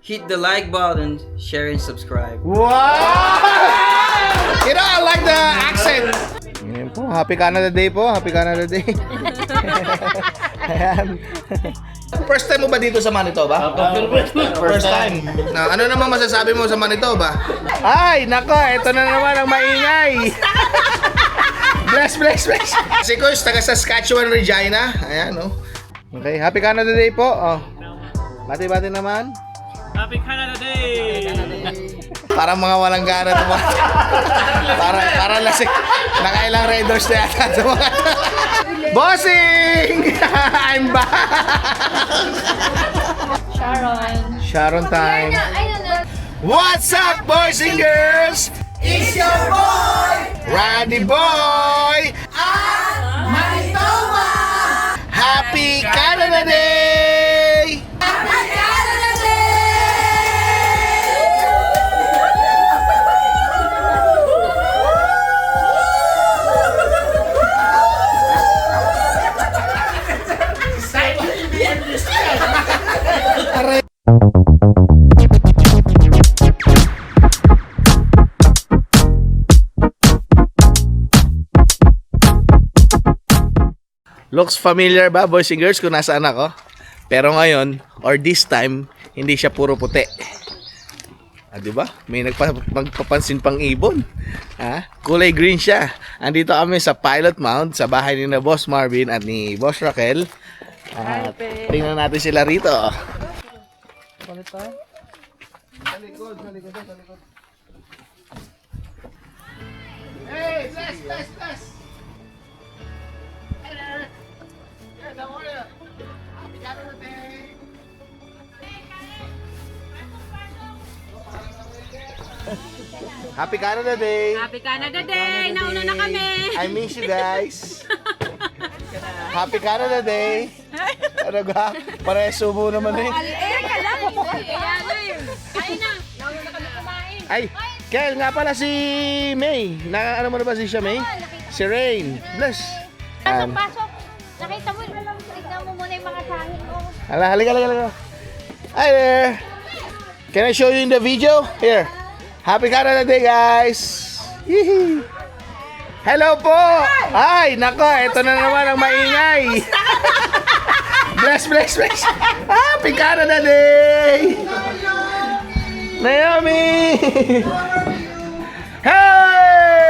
hit the like button, share and subscribe. Wow! You know, I like the accent. Ayan po, Happy Canada Day po. Happy Canada Day. Ayan. First time mo ba dito sa Manitoba? First time. Na, ano naman masasabi mo sa Manitoba? Ay, nako, ito na naman ang maingay. Bless. Si Kuya, taga Saskatchewan, Regina. Ayan, oh. Okay, Happy Canada Day po. Oh. Bati-bati naman. Happy Canada Day! Parang mga walang gana ito mga. Parang lasing. Nakailang Red Doors na yata ito mga. Bossing! I'm back! Sharon time. What's up, boys and girls? It's your boy, Randy Boy! At Manitoba! Happy Canada Day! Happy Canada Day! Looks familiar ba, boys and girls, kung nasaan ako? Pero ngayon, or this time, hindi siya puro puti. Ah, di ba? May magpapansin pang ibon. Ah, kulay green siya. Andito kami sa Pilot Mound, sa bahay ni na Boss Marvin at ni Boss Raquel. At tingnan natin sila rito. Sa likod. Hey, bless. Happy Canada Day! Happy Canada Day! Nauna na kami! I miss you guys! Happy Canada Day! Ano ga? Paresubo naman eh. Ka lang! Kain na! Nauna na kami kumain! Ay! Kel, nga pala si May. Ano mo na ba siya, May? Si Rain. Bless. Pasok! Nakita mo, tignan mo muna yung mga sahig mo. Halika. Hi there! Can I show you in the video? Here. Happy Canada Day, guys! Yee! Hello po! Ay, nako, ito na naman ang maingay! Bless! Happy Canada Day! Naomi! Hey!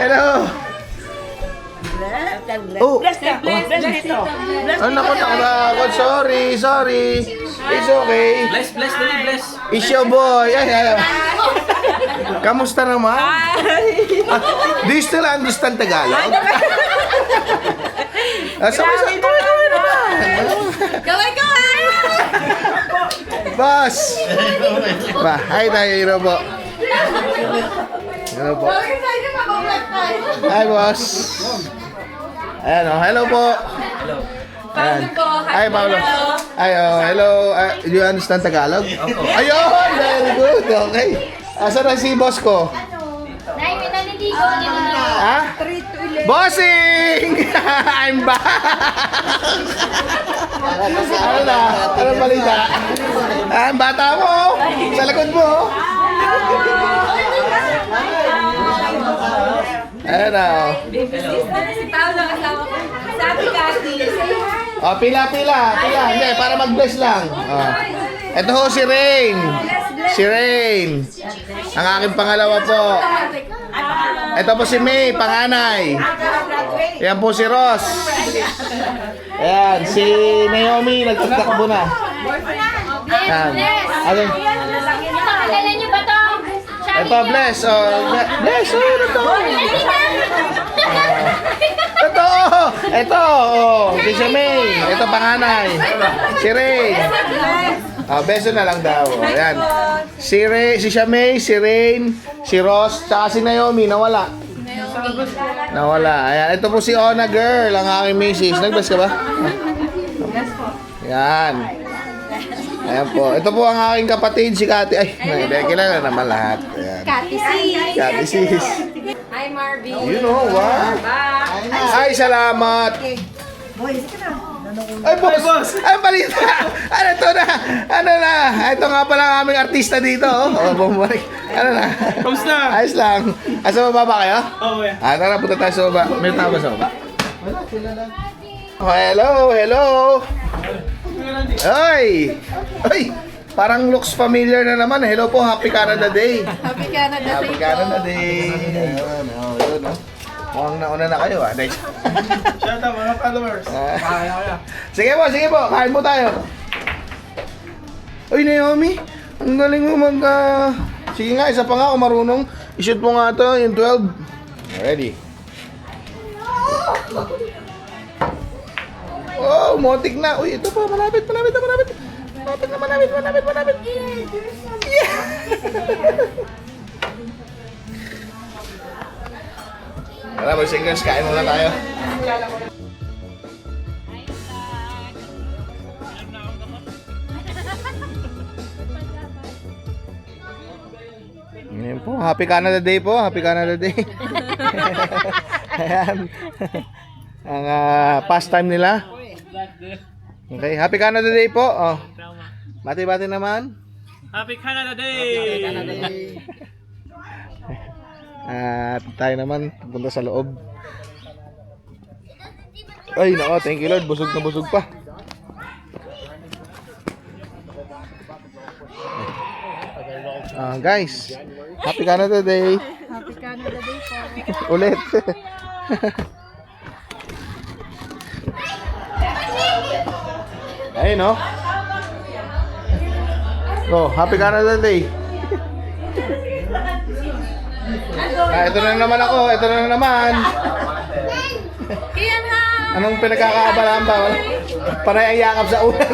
Hello! Oh! Bless dito! Oh, naku, sorry. It's okay. Bless, dali, bless. It's your boy. Ay. Kamusta naman? Do you still understand Tagalog? Sabay naman. Gawin! Boss! Hi tayo, Hiro po. Hi, boss. Ayan, oh. Hello po. Ayan. Hi, Paolo. Ay, hello. Do you understand Tagalog? Ayun! Very good. Okay. Asan na si boss ko? Nay, may naniligo. Ha? Bossing! I'm back! Ano na? Anong balita? Ang bata mo? Sa likod mo? Ayan na. Si Paolo kasama ko. Sabi Cathy. O, pila. Hindi, para mag-bless lang. Ito ho si Rain. Ang aking pangalawa po. Ito po si May, panganay. Yan po si Ross. Ayan, si Naomi, nagtatakbo na. Ayan. Alin? Kilala niyo ba to? Ito, Bless. Bless, ito. Ito, si si May. Ito, panganay. Si Ray. Beso na lang daw. Ayan. Si Shamay, si Rain, si Ross, tsaka si Naomi, nawala. Ayan. Ito po si Ona Girl, ang aking misis. Nag-bless ka ba? Ayan. Ayan po. Ito po ang aking kapatid, si Cathy. Ay, kilala naman lahat. Ayan. Cathy sis. Hi, Marvin. You know what? Ay, salamat. Ay, boss! Ay, balita! Ano to na? Ano na? Ito nga pala ang aming artista dito. Bumalik. Ano na? Kamusta? Ayos lang. Sa baba ba kayo? Oo, yeah. Tara, punta tayo sa baba. May tao ba sa baba? Wala, sila lang. Oh, hello. Ay! Parang looks familiar na naman. Hello po, Happy Canada Day. Happy Canada Happy Day. Canada Day. Ayun, yun, mukhang nauna na kayo, Nice. Shout out mga followers. Sige po, kain po tayo. Uy, Naomi, ang galing mo sige nga, isa pa nga kung marunong. I-shoot mo nga to, yung 12. Ready. Oh, motik na. Uy, ito pa, malapit. Yeah! Tara, boys and girls, kain muna tayo. Ngayon po, Happy Canada Day po, Happy Canada Day. Ayan. Ang pastime nila. Okay, Happy Canada Day po. Oh. Bati-bati naman. Happy Canada Day! At tayo naman, punta sa loob. Ay, nako, thank you Lord. Busog na busog pa. Guys, Happy Canada Day. Happy Canada Day po. Ulit. Ayun, no? Oh, Happy Canada Day. Ito na naman ako. Ito na naman. Anong pinagkakaabalaan ba? Panay ang yakap sa ulan.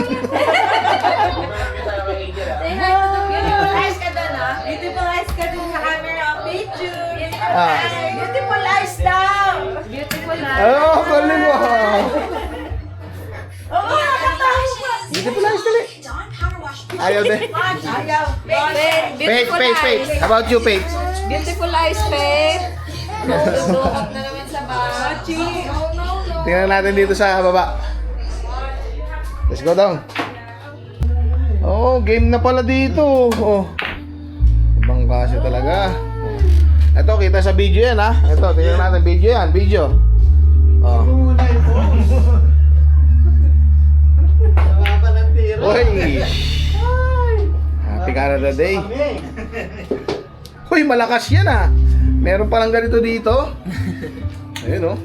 Beautiful ka doon, ah. Beautiful eyes ka doon sa camera. Picture. Beautiful eyes daw. Beautiful eyes. Oh, kulit mo. Oo, nakatawa pa. Beautiful eyes dali. Ayaw din. Ayaw. Faith. How about you, Faith? Beautiful eyes, Faith. Dudukot na naman sa bachi. Oh, no. Tingnan natin dito sa baba. Let's go down. Oh, game na pala dito. Oh. Ibang klase talaga. Ito, kita sa video yan, ha? Ito, tingnan natin video yan. Video. Oh. Uy! Happy Canada Day. Uy, malakas yan, ha? Meron palang ganito dito. Ayun, oh.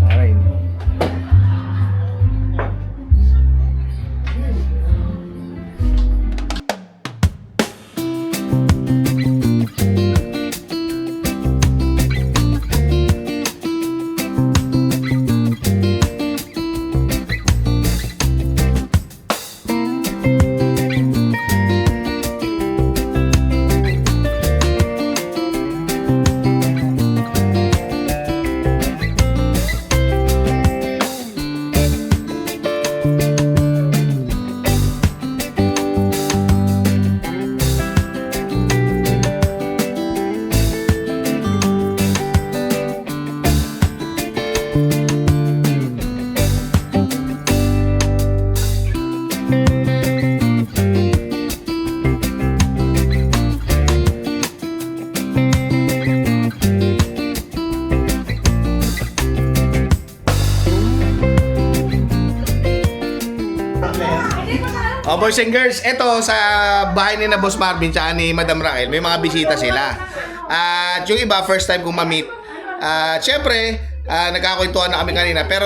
Alright. Oh, boys and girls, eto sa bahay ni na Boss Marvin tsaka ni Madam Raquel, may mga bisita sila. At yung iba, first time kong ma-meet. Siyempre, nagkakwentuhan na kami kanina, pero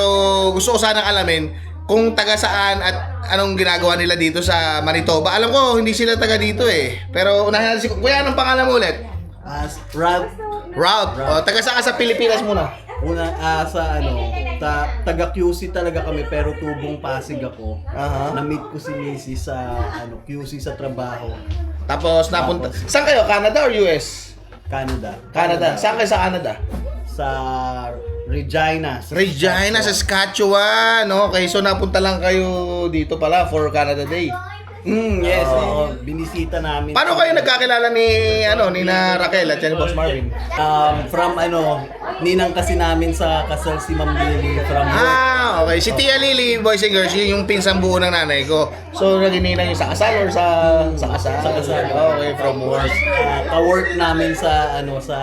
gusto ko sanang alamin kung taga saan at anong ginagawa nila dito sa Manitoba. Alam ko, hindi sila taga dito eh. Pero unahin natin si Kuya, anong pangalan mo ulit? Ralph. Oh, taga saan ka sa Pilipinas muna? Una, sa taga QC talaga kami pero tubong Pasig ako. Na-meet ko si Missy sa QC sa trabaho. Tapos napunta. Saan kayo? Canada or US? Canada. Saan kayo sa Canada? Sa Regina. Regina, Saskatchewan. Okay, so napunta lang kayo dito pala for Canada Day. Yes, binisita namin. Paano kayo nagkakilala ni na Raquel at yan Boss Marvin? From ninang kasi namin sa kasal si Ma'am Lily from work. Okay. Si Tia Lily, boys and girls, yun yung pinsang buo ng nanay ko. So, nagininang yung sa kasal or sa kasal? Sa kasal. Okay, from work. Ka-work namin sa sa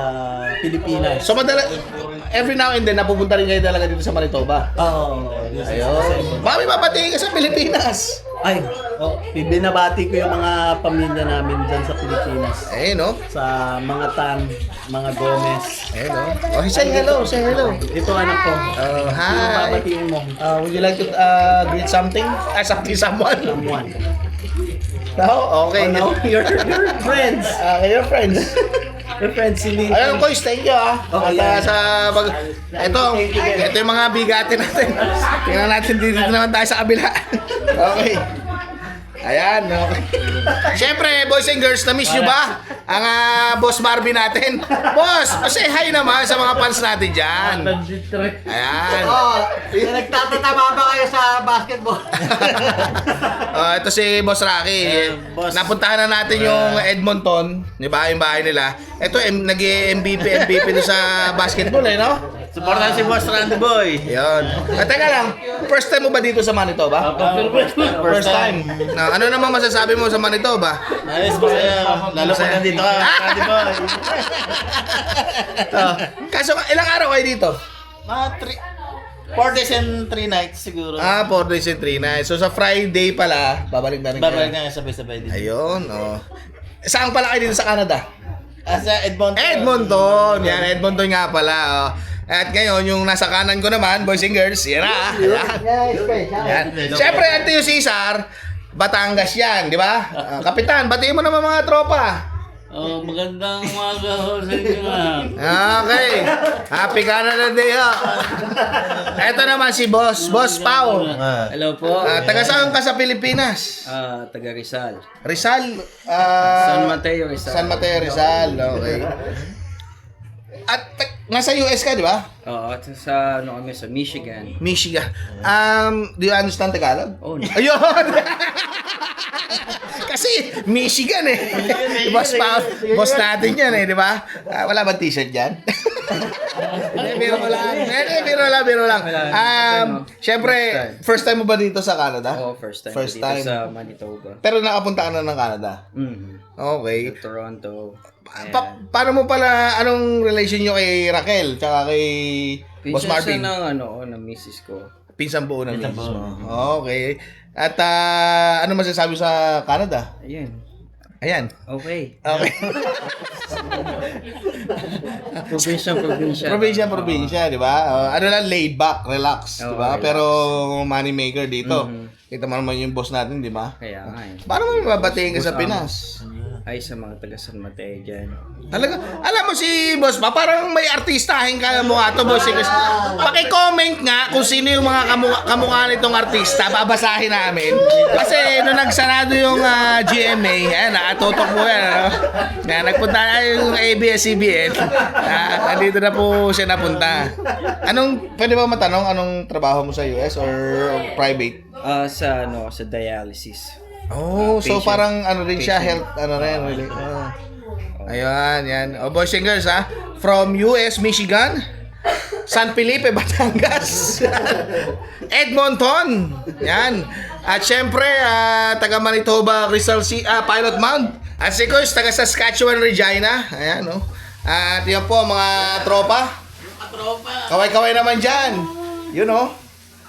Pilipinas. So, every now and then, napupunta rin kayo talaga dito sa Manitoba. Oo. Ayun. Baka may papatingin ka sa Pilipinas. Ay, binabati ko yung mga pamilya namin dyan sa Pilipinas. No? Sa mga Tan, mga Gomez. No? Oh, say hello, say hello. Ito anak ko. Hi. Babatiin mo. Would you like to greet something? Someone? Someone. No? Okay. Oh, no? Your friends. Okay, your friends. Your friends si Lily. Ayun, Koys, thank you Okay, At ito yung mga bigatin natin. Tingnan natin dito naman tayo sa kabila. Okay. Ayan, okay. Siyempre, boys and girls, na-miss nyo ba ang Boss Marvin natin? Boss, say hi naman sa mga fans natin dyan. Ayan. Nagtatatama ba kayo sa basketball? Ito si Boss Rocky. Napuntahan na natin yung Edmonton, di ba? Yung bahay nila. Ito, nag-MVP doon sa basketball, no? Supportan si Boss Randy Boy. Yun. Teka lang, first time mo ba dito sa Manitoba? First time. Ano naman masasabi mo sa Manitoba? Ayos, masaya. Lalo pa nandito ka, Randy Boy. Kaso, ilang araw kayo dito? Mga 4 days and 3 nights siguro. 4 days and 3 nights. So sa Friday pala, babalik na rin Babalik kayo. na sabay-sabay din. Ayun, Saan pala kayo dito sa Canada? Sa Edmonton. Edmonton! Yan, Edmonton nga pala. At ngayon, yung nasa kanan ko naman, boys and girls, yan na. Yan. Siyempre, ito yung Cesar, Batangas yan, di ba? Kapitan, batiin mo naman mga tropa. Magandang umaga ho sa inyo Okay. Happy Canada Day ho. Ito naman si Boss Pao. Hello po. Taga saan ka sa Pilipinas? Taga Rizal. Rizal. San Mateo, Rizal. San Mateo, Rizal. Okay. At nasa US ka, di ba? Oo, at sa kami sa Michigan. Michigan. Do you understand Tagalog? Oh, no. Ayun! Kasi Michigan boss natin yan di ba? Wala bang t-shirt dyan? Biro lang. Syempre, first time mo ba dito sa Canada? Oo, first time. First dito time. sa Manitoba. Pero nakapunta ka na ng Canada? Okay. Sa Toronto. Paano mo pala, anong relation nyo kay Raquel tsaka kay Boss Marvin? Pinsan ng misis ko. Pinsang buo ng misis mo. Okay. At ano masasabi sa Canada? Ayan. Okay. Probinsya, di ba? Ano lang, laid back, relax, di ba? relax. Pero money maker dito. Kita mo naman yung boss natin, di ba? Kaya nga Paano mo mababatiin ka sa Pinas? Ay sa mga taga San Mateo dyan. Talaga, alam mo si Boss Pa, parang may artistahin ka mo nga to, Boss. Paki-comment nga kung sino yung mga kamukha nitong artista, babasahin namin. Kasi nung nagsarado yung GMA, ayan, nakatutok mo yan, ano? Nagpunta na yung ABS-CBN. Nandito na po siya napunta. Pwede ba matanong, anong trabaho mo sa US or private? Sa dialysis. Oh, so Patient. parang rin siya, health, really. Ayan, yan. Boys and girls, from US, Michigan, San Felipe, Batangas, Edmonton, yan. At syempre, taga Manitoba, Rizal Pilot Mound. At si Coach, taga Saskatchewan, Regina. Ayan, At yan po, mga tropa. Kaway-kaway naman dyan.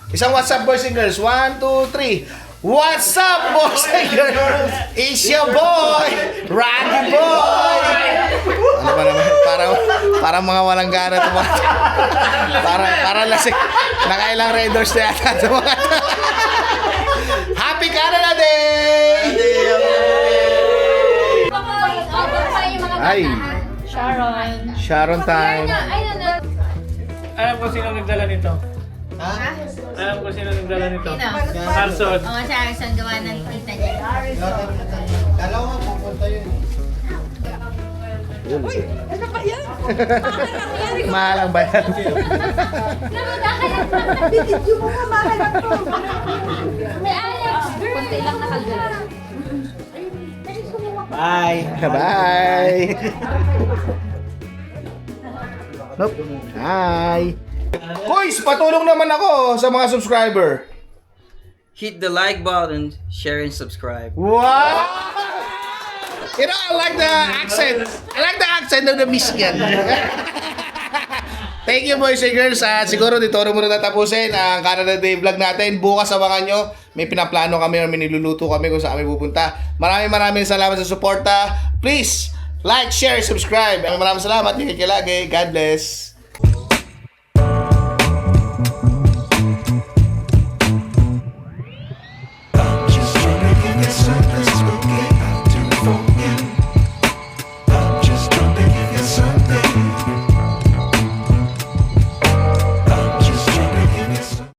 Isang WhatsApp, boys and girls. 1, 2, 3. What's up, boys and girls? It's your boy, Randy Boy! Ano ba naman? Parang mga walang gana ito. Parang lasing. Nakailang Raiders na yata ito mga ito. Happy Canada Day! Ay, Sharon time. Alam ko sino nagdala nito. Alam ko sino nagdala nito. Carson. Oo, si Harrison, gawa ng tita niya. Dalawa pupunta yun. Malang ba yan? May Alex, kunti lang nakagala. Bye! Bye! Nope. Hi! Koys, patulong naman ako sa mga subscriber. Hit the like button, share and subscribe. Wow! You know, I like the accent. I like the accent of the Michigan. Thank you, boys and girls. At siguro dito na muna tatapusin ang Canada Day vlog natin. Bukas abangan nyo. May pinaplano kami or may niluluto kami kung saan kami pupunta. Maraming salamat sa suporta. Please, like, share, subscribe. Maraming salamat. Ingat kayo lagi. God bless.